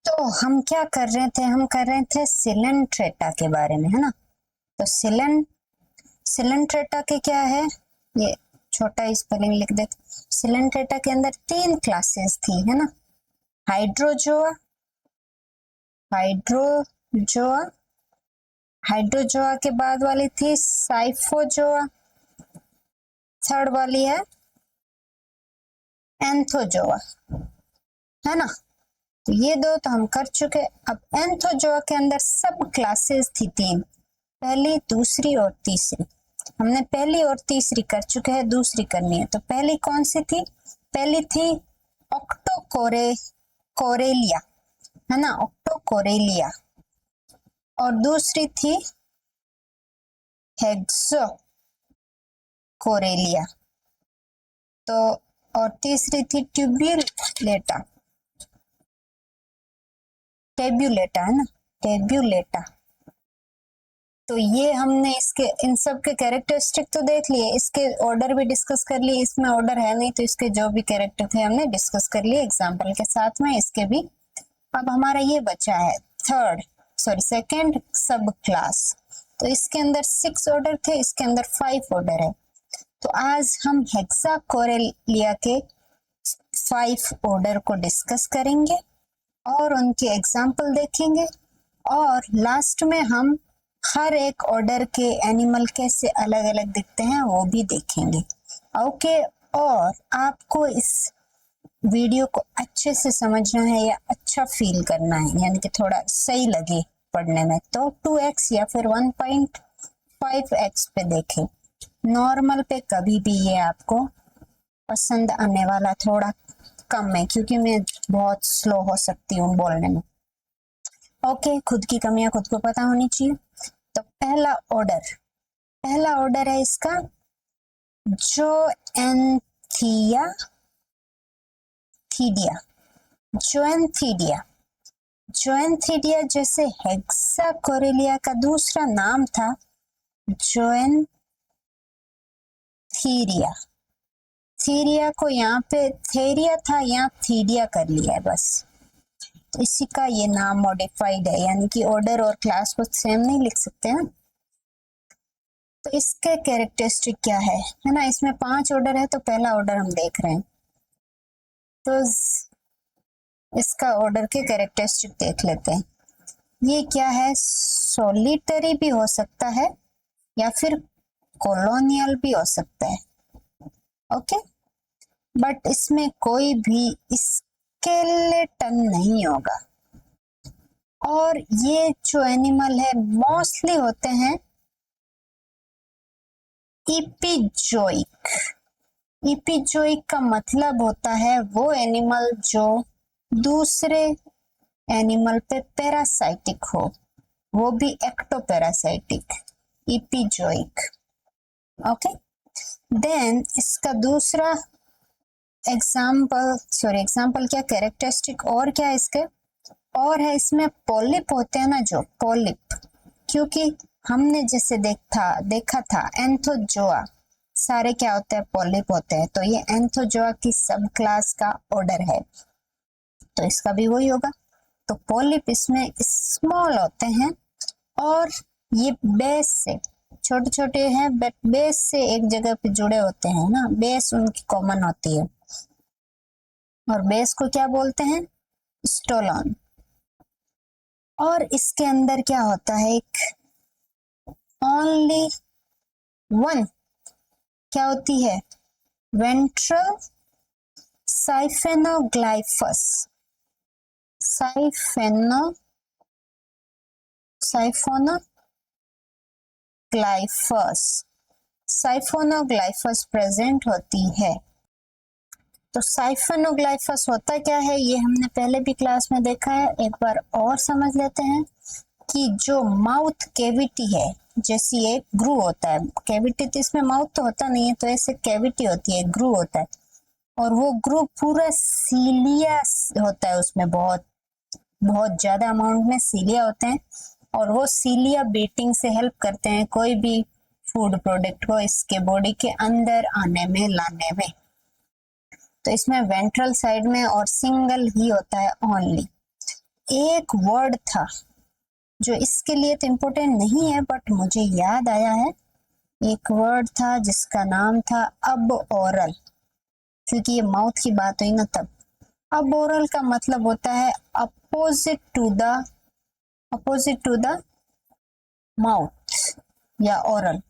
तो हम क्या कर रहे थे, हम कर रहे थे सिलेंट्रेटा के बारे में, है ना। तो सिलेंट्रेटा के क्या है, ये छोटा स्पेलिंग लिख देते। सिलेंट्रेटा के अंदर 3 क्लासेस थी, है ना। हाइड्रोजोआ, हाइड्रोजोआ, हाइड्रोजोआ के बाद वाली थी साइफोजोआ, थर्ड वाली है एंथोजोआ, है ना। तो ये दो तो हम कर चुके। अब एंथोजोआ के अंदर सब क्लासेस थी 3, पहली, दूसरी और तीसरी। हमने पहली और तीसरी कर चुके हैं, दूसरी करनी है। तो पहली कौन सी थी, पहली थी कोरेलिया, है ना, कोरेलिया। और दूसरी थी कोरेलिया। तो और तीसरी थी टेब्यूलेटा, है ना, टेब्यूलेटा। तो ये हमने इसके इन सब के कैरेक्टरिस्टिक तो देख लिए, इसके ऑर्डर भी डिस्कस कर लिए। इसमें ऑर्डर है नहीं तो इसके जो भी कैरेक्टर थे हमने डिस्कस कर लिए एग्जांपल के साथ में, इसके भी। अब हमारा ये बचा है सेकंड सब क्लास। तो इसके अंदर 6 ऑर्डर थे, इसके अंदर 5 ऑर्डर है। तो आज हम हेक्साकोरेलिया के 5 ऑर्डर को डिस्कस करेंगे और उनके एग्जाम्पल देखेंगे, और लास्ट में हम हर एक ऑर्डर के एनिमल कैसे अलग अलग दिखते हैं वो भी देखेंगे। ओके, और आपको इस वीडियो को अच्छे से समझना है या अच्छा फील करना है, यानी कि थोड़ा सही लगे पढ़ने में, तो 2x या फिर 1.5x पे देखें। नॉर्मल पे कभी भी ये आपको पसंद आने वाला थोड़ा कम है, क्योंकि मैं बहुत स्लो हो सकती हूँ बोलने में। ओके, खुद की कमियां खुद को पता होनी चाहिए। तो पहला ऑर्डर है इसका जोएंथिया जोएंथीडिया, जैसे हेक्साकोरेलिया का दूसरा नाम था जोएंथीरिया को यहाँ पे थेरिया था, यहाँ थीडिया कर लिया है बस। तो इसी का ये नाम मॉडिफाइड है, यानी कि ऑर्डर और क्लास को सेम नहीं लिख सकते हैं। तो इसके कैरेक्टरिस्टिक क्या है ना। इसमें 5 ऑर्डर है, तो पहला ऑर्डर हम देख रहे हैं। तो इसका ऑर्डर के कैरेक्टरिस्टिक देख लेते हैं। ये क्या है, सॉलिटरी भी हो सकता है या फिर कॉलोनियल भी हो सकता है। ओके, बट इसमें कोई भी स्केलेटन नहीं होगा। और ये जो एनिमल है मोस्टली होते हैं इपिजोइक का मतलब होता है वो एनिमल जो दूसरे एनिमल पे पैरासाइटिक हो, वो भी एक्टोपैरासाइटिक, इपिजोइक। ओके, देन इसका दूसरा एग्जाम्पल क्या, कैरेक्टरिस्टिक और क्या है इसके, और है इसमें पॉलिप होते हैं ना, जो पॉलिप, क्योंकि हमने जैसे देखा था एंथोजोआ सारे क्या होते हैं, पॉलिप होते हैं। तो ये एंथोजोआ की सब क्लास का ऑर्डर है, तो इसका भी वही होगा। तो पॉलिप इसमें स्मॉल होते हैं और ये बेस से छोटे छोटे हैं, बट बेस से एक जगह पे जुड़े होते हैं ना, बेस उनकी कॉमन होती है। और बेस को क्या बोलते हैं, स्टोलन। और इसके अंदर क्या होता है, एक ओनली वन क्या होती है, वेंट्रल साइफेनोग्लाइफस, साइफोनोग्लाइफस प्रेजेंट होती है। तो साइफोनोग्लाइफस होता क्या है, ये हमने पहले भी क्लास में देखा है, एक बार और समझ लेते हैं। कि जो माउथ कैविटी है, जैसी एक ग्रू होता है, कैविटी तो इसमें माउथ तो होता नहीं है, तो ऐसे कैविटी होती है, ग्रू होता है, और वो ग्रू पूरा सीलिया होता है, उसमें बहुत बहुत ज्यादा अमाउंट में सीलिया होते हैं, और वो सीलिया बीटिंग से हेल्प करते हैं कोई भी फूड प्रोडक्ट को इसके बॉडी के अंदर आने में, लाने में। तो इसमें वेंट्रल साइड में और सिंगल ही होता है ओनली। एक वर्ड था जो इसके लिए तो इम्पोर्टेंट नहीं है बट मुझे याद आया है। एक वर्ड था जिसका नाम था अब ओरल, क्योंकि ये माउथ की बात हुई ना तब। अब ओरल का मतलब होता है अपोजिट टू द माउथ या ओरल,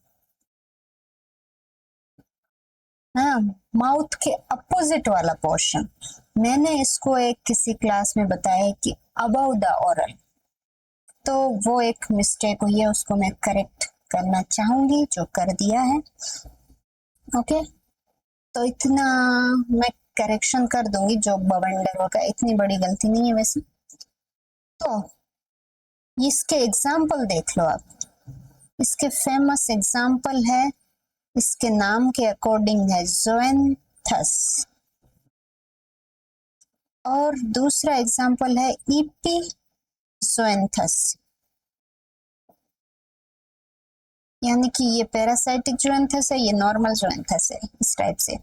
हाँ, माउथ के अपोजिट वाला पोर्शन। मैंने इसको एक किसी क्लास में बताया कि अबव द ओरल, तो वो एक मिस्टेक हुई है, उसको मैं करेक्ट करना चाहूंगी, जो कर दिया है। ओके, तो इतना मैं करेक्शन कर दूंगी, जो बवंडर होगा, इतनी बड़ी गलती नहीं है वैसे। तो इसके एग्जाम्पल देख लो आप, इसके फेमस एग्जाम्पल है, इसके नाम के अकॉर्डिंग है ज़ोएंथस, और दूसरा एग्जाम्पल है ईपी ज़ोएंथस, यानी कि ये पैरासाइटिक ज़ोएंथस है, ये नॉर्मल ज़ोएंथस है, इस टाइप से।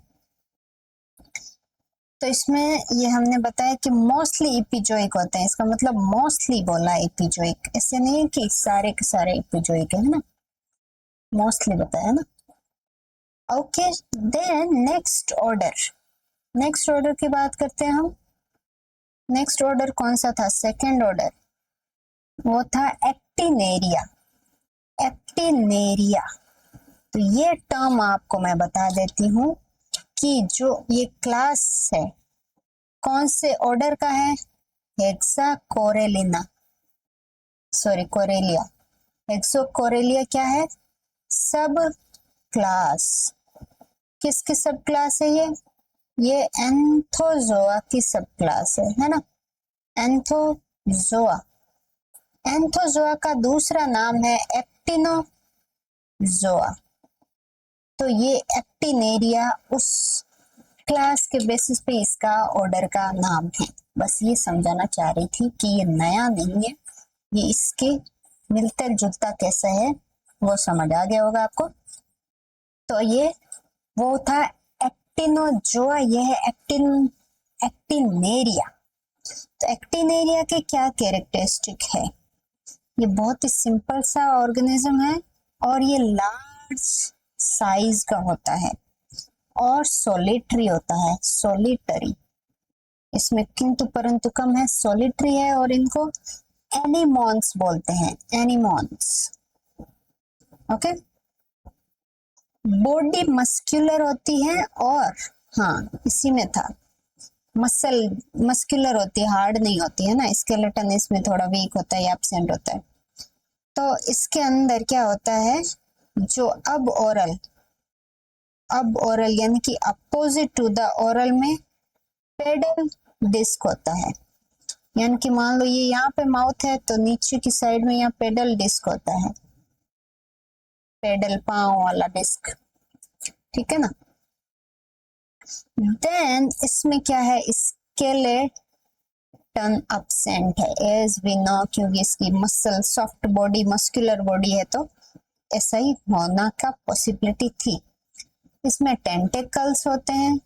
तो इसमें ये हमने बताया कि मोस्टली इपिजोइक होते हैं, इसका मतलब मोस्टली बोला इपिजोइक, ऐसे नहीं है कि सारे के सारे इपिजोइक है ना, मोस्टली बताया ना। ओके, देन नेक्स्ट ऑर्डर की बात करते हैं हम। नेक्स्ट ऑर्डर कौन सा था? सेकेंड ऑर्डर, वो था एक्टिनेरिया। एक्टिनेरिया, तो ये टर्म आपको मैं बता देती हूँ कि जो ये क्लास है कौन से ऑर्डर का है? हेक्साकोरेलिना, सॉरी कोरेलिया। हेक्सोकोरेलिया क्या है? सब क्लास। किसकी सब क्लास है ये एंथोजोआ की सब क्लास है ना, एंथोजोआ। एंथोजोआ का दूसरा नाम है एक्टिनोजोआ। तो ये एक्टिनेरिया उस क्लास के बेसिस पे इसका ऑर्डर का नाम है। बस ये समझाना चाह रही थी कि ये नया नहीं है, ये इसके मिलता जुलता कैसा है वो समझ आ गया होगा आपको। तो ये वो था एक्टिनोजोआ, ये है एक्टिनेरिया। तो एक्टिनेरिया के क्या कैरेक्टरिस्टिक है? ये बहुत ही सिंपल सा ऑर्गेनिज्म है और ये लार्ज साइज का होता है और सोलिटरी होता है, सोलिटरी। इसमें किंतु परंतु कम है, सोलिटरी है, और इनको एनिमोन्स बोलते हैं, एनिमोन्स। ओके, बॉडी मस्कुलर होती है, और हाँ इसी में था मस्कुलर होती है, हार्ड नहीं होती है ना, स्केलेटन इसमें थोड़ा वीक होता है, एब्सेंट होता है। तो इसके अंदर क्या होता है, जो अब ओरल यानी कि अपोजिट टू द ओरल में पेडल डिस्क होता है। यानी कि मान लो ये यहाँ पे माउथ है तो नीचे की साइड में यहाँ पेडल डिस्क होता है, पेडल पांव वाला डिस्क, ठीक है ना। देन इसमें क्या है, स्केलेटन अब्सेंट है, एज वी नो, क्योंकि इसकी muscle soft body muscular body है तो ऐसा ही होना का पॉसिबिलिटी थी। इसमें टेंटेकल्स होते हैं,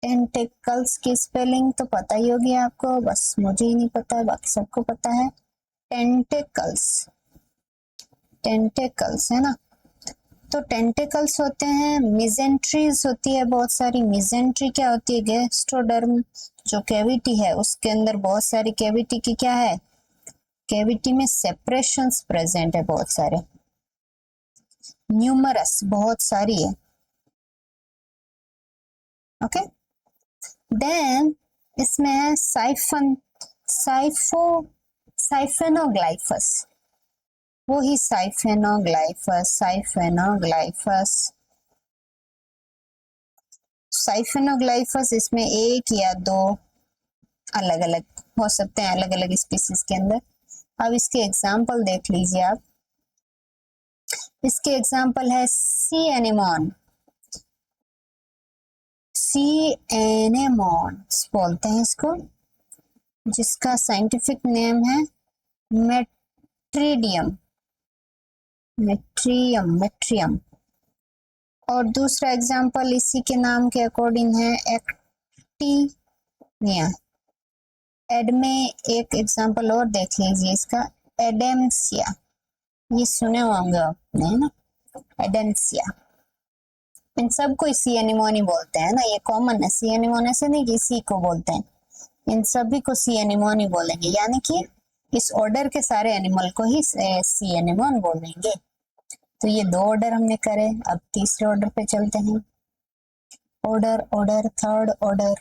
टेंटेकल्स की स्पेलिंग तो पता ही होगी आपको, बस मुझे ही नहीं पता है, बाकी सबको पता है। टेंटेकल्स है ना। तो टेंटेकल्स होते हैं, मिजेंट्रीज होती है बहुत सारी। मिजेंट्री क्या होती है? गैस्ट्रोडर्म जो कैविटी है उसके अंदर बहुत सारी कैविटी की क्या है, कैविटी में सेपरेशंस प्रेजेंट है बहुत सारे, न्यूमरस, बहुत सारी है। ओके, देन इसमें है साइफेनोग्लाइफस, वो ही साइफेनोग्लाइफस। इसमें एक या दो अलग अलग हो सकते हैं, अलग अलग स्पीसीज के अंदर। अब इसके एग्जाम्पल देख लीजिए आप। इसके एग्जाम्पल है सी एनेमोन्स बोलते हैं इसको, जिसका साइंटिफिक नेम है मेट्रियम। और दूसरा एग्जाम्पल इसी के नाम के अकॉर्डिंग है एक्टिनिया। एड में एक एग्जांपल और देख लीजिए इसका, एडेम्सिया, ये सुने होंगे आपने, है ना, एडेम्सिया। इन सबको सी एनिमोनी बोलते हैं ना, ये कॉमन है, सी एनिमोन ऐसे नहीं कि सी को बोलते हैं, इन सभी को सी एनिमोन ही बोलेंगे, यानी कि इस ऑर्डर के सारे एनिमल को ही सी एनिमोन बोलेंगे। तो ये 2 ऑर्डर हमने करे, अब तीसरे ऑर्डर पे चलते हैं। ऑर्डर ऑर्डर थर्ड ऑर्डर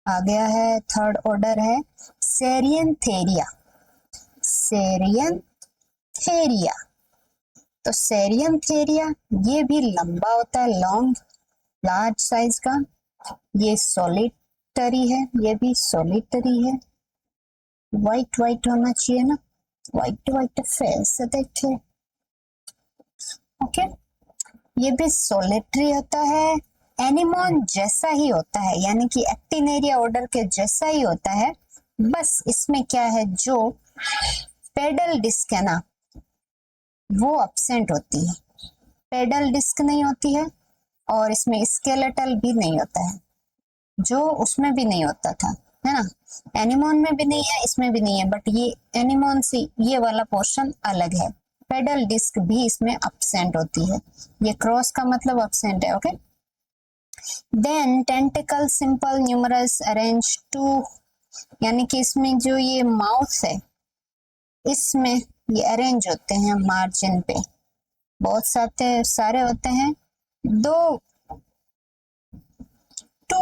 आ गया है, थर्ड ऑर्डर है सेरियंथेरिया। सेरियंथेरिया, तो सेरियंथेरिया ये भी लंबा होता है, लॉन्ग, लार्ज साइज का। ये सॉलिटरी है, ये भी सॉलिटरी है, व्हाइट व्हाइट होना चाहिए ना, व्हाइट व्हाइट फेस देखिए। ओके, ये भी सोलिटरी होता है, एनिमोन जैसा ही होता है, यानी कि एक्टिनेरिया ऑर्डर के जैसा ही होता है, बस इसमें क्या है, जो पेडल डिस्क है ना वो अब्सेंट होती है, पेडल डिस्क नहीं होती है, और इसमें स्केलेटल भी नहीं होता है, जो उसमें भी नहीं होता था, है ना, एनिमोन में भी नहीं है, इसमें भी नहीं है, बट ये एनिमोन से ये वाला पोर्शन अलग है, पेडल डिस्क भी इसमें अब्सेंट होती है, ये क्रॉस का मतलब अब्सेंट है। Okay, then tentacle simple numerous arrange to, यानी कि इसमें जो ये माउथ है इसमें ये अरेंज होते हैं मार्जिन पे, बहुत सारे होते हैं, दो टू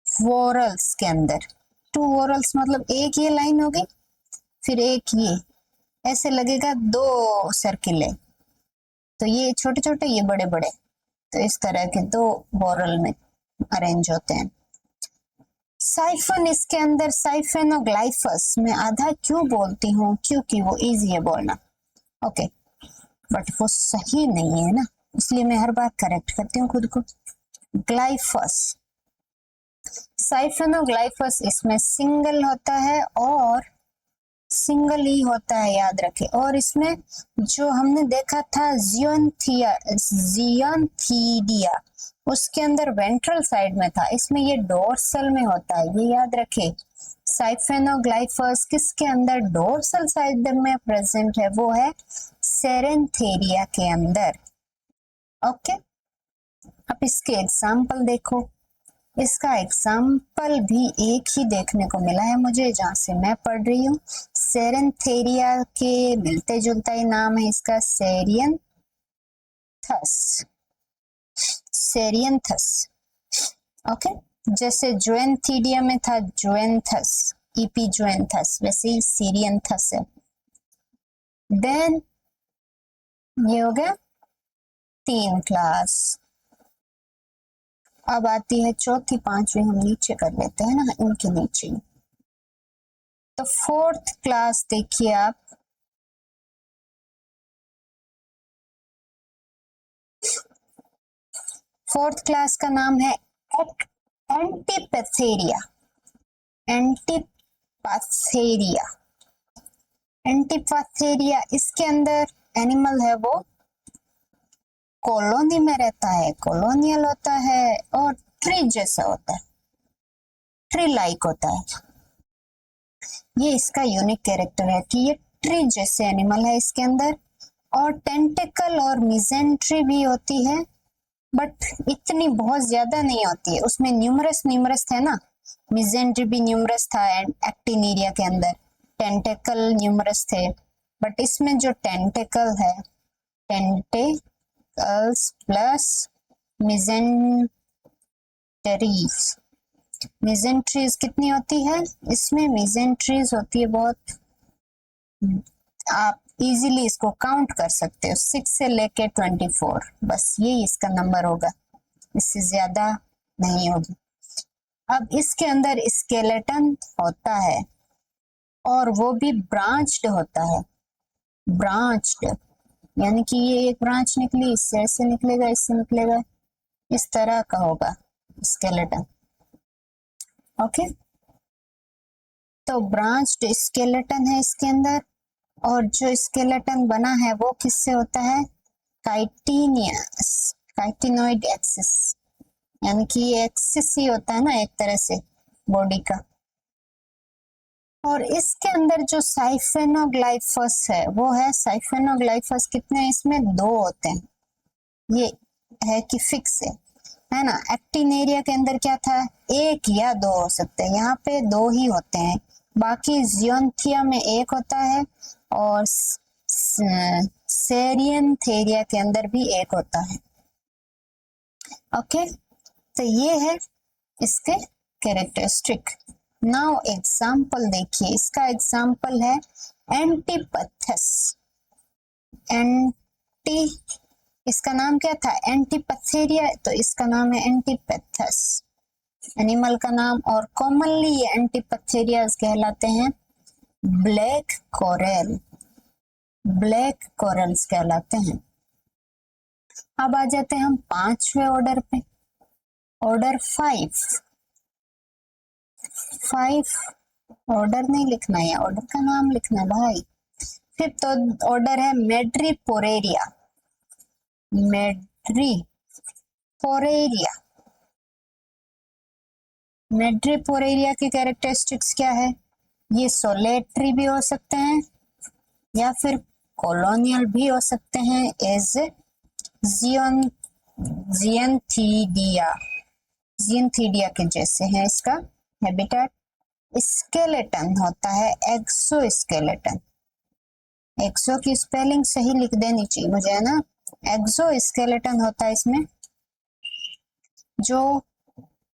वोरल्स के अंदर, टू वोरल्स मतलब एक ये लाइन होगी, फिर एक ये, ऐसे लगेगा 2 सर्किल है, तो ये छोटे छोटे ये बड़े बड़े, तो इस तरह के 2 वोरल में अरेंज होते हैं। साइफन इसके अंदर, साइफेनोग्लाइफस में आधा क्यों बोलती हूँ, क्योंकि वो इजी है बोलना, ओके, बट वो सही नहीं है ना, इसलिए मैं हर बार करेक्ट करती हूँ खुद को। ग्लाइफस, साइफेनोग्लाइफस इसमें सिंगल होता है, और सिंगल ही होता है, याद रखें, और इसमें जो हमने देखा था जियोन्थीडिया, उसके अंदर वेंट्रल साइड में था, इसमें ये डोर्सल में होता है, ये याद रखें। साइफेनोग्लाइफस किसके अंदर डोर्सल साइड में प्रेजेंट है, वो है सेरेंथेरिया के अंदर। ओके, अब इसके एग्जाम्पल देखो, इसका एग्जाम्पल भी एक ही देखने को मिला है मुझे जहां से मैं पढ़ रही हूँ, सेरेंथेरिया के मिलते जुलता ही नाम है इसका, सेरियंथस, सेरियंथस। ओके, जैसे जोएंथीडिया में था जोएंथस, ईपी जोएंथस, वैसे ही सीरियंथस है। देन ये हो गया 3 क्लास, अब आती है चौथी, 5वीं हम नीचे कर लेते हैं ना, इनके नीचे। तो 4th क्लास देखिए आप, फोर्थ क्लास का नाम है एंटीपैथेरिया, एंटीपैथेरिया, एंटीपैथेरिया, इसके अंदर एनिमल है वो कॉलोनी में रहता है, कॉलोनियल होता है, और ट्री जैसा होता है, ट्री लाइक होता है, ये इसका यूनिक कैरेक्टर है कि ये ट्री जैसे एनिमल है इसके अंदर, और टेंटिकल और मिजेंट्री भी होती है, बट इतनी बहुत ज्यादा नहीं होती है, उसमें न्यूमरस थे ना, मिजेंट्री भी न्यूमरस था एक्टिनेरिया के अंदर, टेंटिकल न्यूमरस थे, बट इसमें जो टेंटिकल है, टेंटिकल्स प्लस मिजेंट्रीज, मिजेंट्रीज कितनी होती है इसमें, मिजेंट्रीज होती है बहुत, आप इजीली इसको काउंट कर सकते हो, 6 से लेके 24, बस यही इसका नंबर होगा, इससे ज्यादा नहीं होगी। अब इसके अंदर स्केलेटन होता है, और वो भी ब्रांच्ड होता है, ब्रांच्ड, यानी कि ये एक ब्रांच निकली, इससे ऐसे निकलेगा, इससे निकलेगा, इस तरह का होगा स्केलेटन। ओके, तो ब्रांच्ड स्केलेटन है इसके अंदर, और जो स्केलेटन बना है वो किससे होता है, काइटिनियस, काइटिनोइड एक्सिस, यानी कि ये एक्सिस ही होता है ना एक तरह से बॉडी का, और इसके अंदर जो साइफेनोग्लाइफस है वो है साइफेनोग्लाइफस, कितने इसमें 2 होते हैं, ये है कि फिक्स है ना। एक्टिनेरिया के अंदर क्या था, 1 या 2 हो सकते हैं, यहाँ पे 2 ही होते हैं। बाकी जियोन्थिया में 1 होता है और सेरियनथेरिया के अंदर भी 1 होता है। ओके, तो ये है इसके कैरेक्टरिस्टिक। नाउ एग्जाम्पल देखिए, इसका एग्जाम्पल है एंटीपथस। एंटी, इसका नाम क्या था, एंटीपथेरिया, तो इसका नाम है एंटीपथस, एनिमल का नाम। और कॉमनली ये एंटीपथेरियाज कहलाते हैं ब्लैक कोरल, ब्लैक कोरल्स कहलाते हैं। अब आ जाते हैं हम 5वें ऑर्डर पे, ऑर्डर 5। ऑर्डर नहीं लिखना है, ऑर्डर का नाम लिखना है भाई। 5th ऑर्डर है मेड्रीपोरेरिया, मेड्रीपोरेरिया। मेड्रीपोरेरिया की कैरेक्टरिस्टिक्स क्या है, ये सोलेटरी भी हो सकते हैं या फिर कॉलोनियल भी हो सकते हैं एज जियंथीडिया के जैसे है इसका हैबिटेट। स्केलेटन होता है एक्सोस्केलेटन, एक्सो की स्पेलिंग सही लिख देनी चाहिए मुझे, है ना। एक्सोस्केलेटन होता है इसमें, जो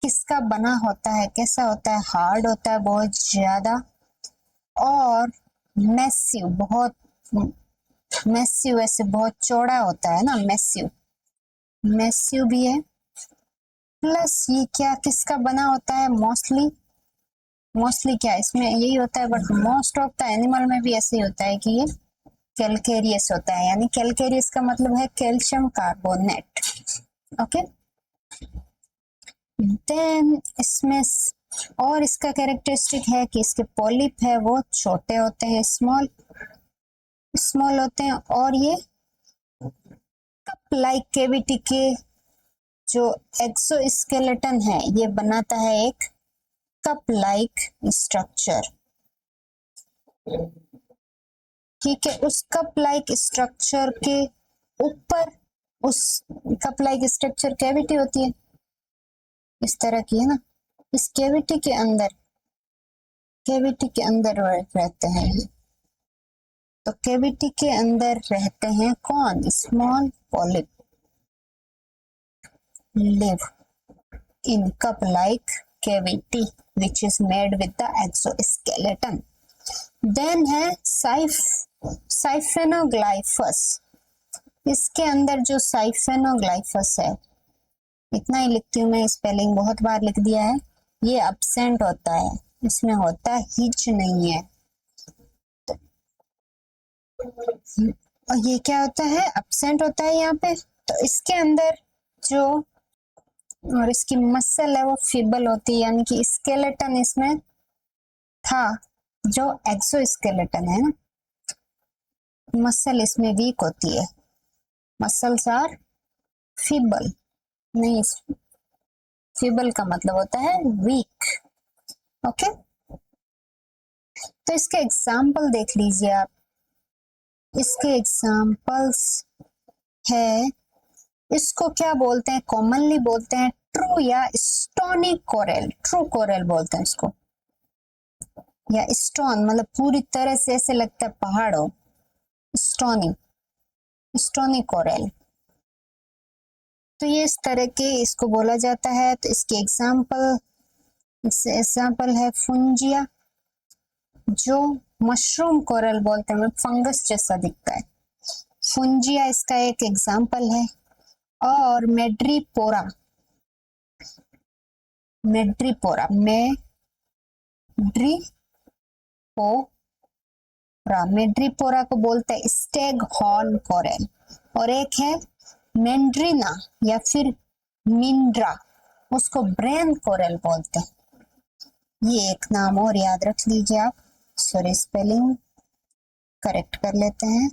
किसका बना होता है, कैसा होता है, हार्ड होता है बहुत ज्यादा, और मैसिव, बहुत मैसिव, ऐसे बहुत चौड़ा होता है ना, मैसिव, मैसिव भी है। प्लस ये क्या किसका बना होता है, मोस्टली क्या इसमें यही होता है, but most of the animal में भी ऐसे ही होता है कि ये कैलकेरियस होता है, यानी कैलकेरियस का मतलब है कैल्शियम कार्बोनेट। ओके, देन इसमें और इसका कैरेक्टरिस्टिक है कि इसके पॉलिप है वो छोटे होते हैं, स्मॉल होते हैं, और ये कप लाइक कैविटी के जो एक्सोस्केलेटन है ये बनाता है एक कप लाइक स्ट्रक्चर। ठीक है, उस कप लाइक स्ट्रक्चर के ऊपर, उस कप लाइक स्ट्रक्चर कैविटी होती है इस तरह की, है ना। इस कैविटी के अंदर रहते हैं ये, तो कैविटी के अंदर रहते हैं कौन, small polyp live in cup-like cavity which is made with the exoskeleton. Then है साइफेनोग्लाइफस, इसके अंदर जो साइफेनोग्लाइफस है, इतना ही लिखती हूँ मैं, स्पेलिंग बहुत बार लिख दिया है, ये अब्सेंट होता है, इसमें होता हिच नहीं है। और ये क्या होता है, अब्सेंट होता है यहाँ पे। तो इसके अंदर जो, और इसकी मसल है वो फीबल होती है, यानी कि स्केलेटन इसमें था, जो एक्सोस्केलेटन है ना, मसल इसमें वीक होती है, मसल्स आर फीबल, नहीं फीबल का मतलब होता है वीक। ओके, तो इसके एग्जाम्पल देख लीजिए आप, इसके एग्जाम्पल्स है, इसको क्या बोलते हैं, कॉमनली बोलते हैं ट्रू या स्टोनी कोरल, ट्रू कोरल बोलते हैं इसको, या स्टोन मतलब पूरी तरह से ऐसे लगता है पहाड़ हो, स्टोनी कोरल। तो ये इस तरह के इसको बोला जाता है। तो इसके एग्जाम्पल है फुंजिया, जो मशरूम कोरल बोलते हैं, फंगस जैसा दिखता है, फुंजिया इसका एक एग्जाम्पल है। और मेड्रीपोरा, मेड्रीपोरा मेड्रीपोरा को बोलते हैं स्टेग हॉर्न कोरल। और एक है मेंड्रीना या फिर मिंड्रा, उसको ब्रेन कोरल बोलते हैं। ये एक नाम और याद रख लीजिए आप, सॉरी स्पेलिंग करेक्ट कर लेते हैं,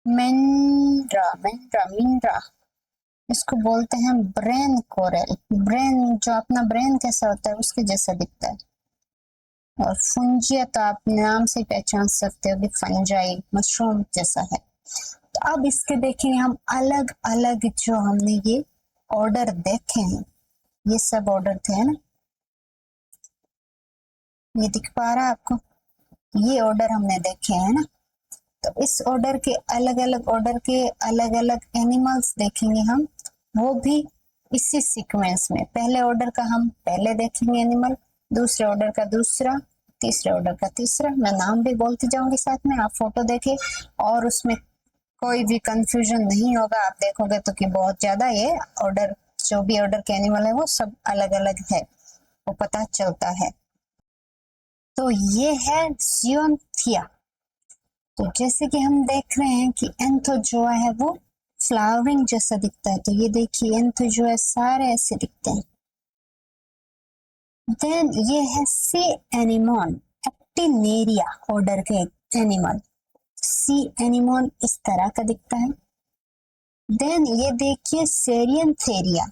मिंड्रा इसको बोलते हैं ब्रेन कोरल। ब्रेन, जो अपना ब्रेन कैसा होता है उसके जैसा दिखता है। और फंजिया तो आप नाम से पहचान सकते हो कि फंजाई मशरूम जैसा है। तो अब इसके देखेंगे हम अलग अलग, जो हमने ये ऑर्डर देखे हैं, ये सब ऑर्डर थे, है ना, ये दिख पा रहा है आपको, ये ऑर्डर हमने देखे हैं ना। तो इस ऑर्डर के अलग अलग ऑर्डर के अलग अलग एनिमल्स देखेंगे हम, वो भी इसी सीक्वेंस में। पहले ऑर्डर का हम पहले देखेंगे एनिमल, दूसरे ऑर्डर का दूसरा, तीसरे ऑर्डर का तीसरा। मैं नाम भी बोलती जाऊंगी साथ में, आप फोटो देखें और उसमें कोई भी कंफ्यूजन नहीं होगा। आप देखोगे तो कि बहुत ज्यादा ये ऑर्डर, जो भी ऑर्डर के एनिमल है वो सब अलग अलग है, वो पता चलता है। तो ये है ज़ियोन्थिया। तो जैसे कि हम देख रहे हैं कि एंथोजोआ है वो फ्लावरिंग जैसा दिखता है, तो ये देखिए एंथोजोआ सारे ऐसे दिखते हैं। देन ये है सी एनिमोन, एक्टिनेरिया ऑर्डर के एनिमल। सी एनिमोन इस तरह का दिखता है। देन ये देखिए सेरियंथेरिया,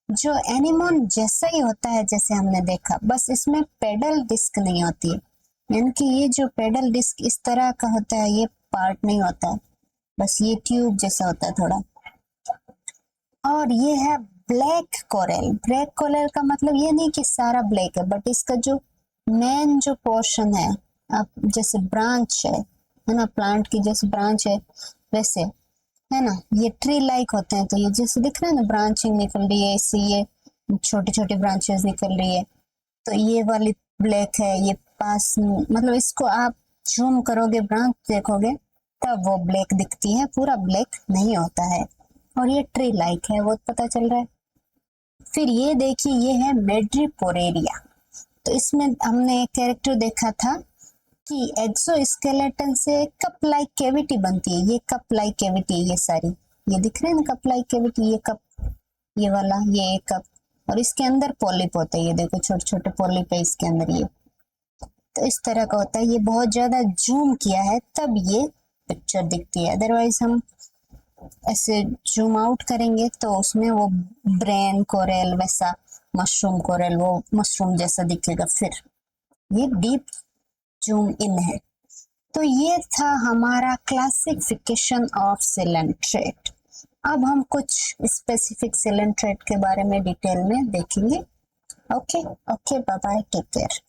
जो एनिमोन जैसा ही होता है जैसे हमने देखा, बस इसमें पेडल डिस्क नहीं होती है, यानी कि ये जो पेडल डिस्क इस तरह का होता है ये पार्ट नहीं होता है, बस ये ट्यूब जैसा होता है थोड़ा। और ये है ब्लैक कोरल। ब्लैक कोरल का मतलब ये नहीं कि सारा ब्लैक है, बट इसका जो मेन जो पोर्शन है, आप जैसे ब्रांच है ना, प्लांट की जैसे ब्रांच है वैसे, है ना, ये ट्री लाइक होते हैं। तो ये जैसे दिख रहा है ना, ब्रांचिंग निकल रही है, इससे ये छोटी छोटी ब्रांचेस निकल रही है। तो ये वाली ब्लैक है, ये पास, मतलब इसको आप जूम करोगे, ब्रांच देखोगे तब वो ब्लैक दिखती है, पूरा ब्लैक नहीं होता है। और ये ट्री लाइक है, वो पता चल रहा है। फिर ये देखिए, ये है मेड्रिपोरेरिया। तो इसमें हमने एक कैरेक्टर देखा था कि एक्सोस्केलेटन से कप लाइक कैविटी बनती है। ये कप लाइक कैविटी है, ये सारी, ये दिख रहे हैं ना कप लाइक कैविटी, ये कप, ये वाला, ये एक कप, और इसके अंदर पॉलिप होता है, ये देखो छोटे छोटे पॉलिप है इसके अंदर। ये तो इस तरह का होता है। ये बहुत ज्यादा जूम किया है तब ये पिक्चर दिखती है, अदरवाइज हम ऐसे जूम आउट करेंगे तो उसमें वो ब्रेन कोरल वैसा, मशरूम कोरल वो मशरूम जैसा दिखेगा। फिर ये डीप जूम इन है। तो ये था हमारा क्लासिफिकेशन ऑफ सिलेंट्रेट। अब हम कुछ स्पेसिफिक सिलेंट्रेट के बारे में डिटेल में देखेंगे। Okay okay, bye bye, take care.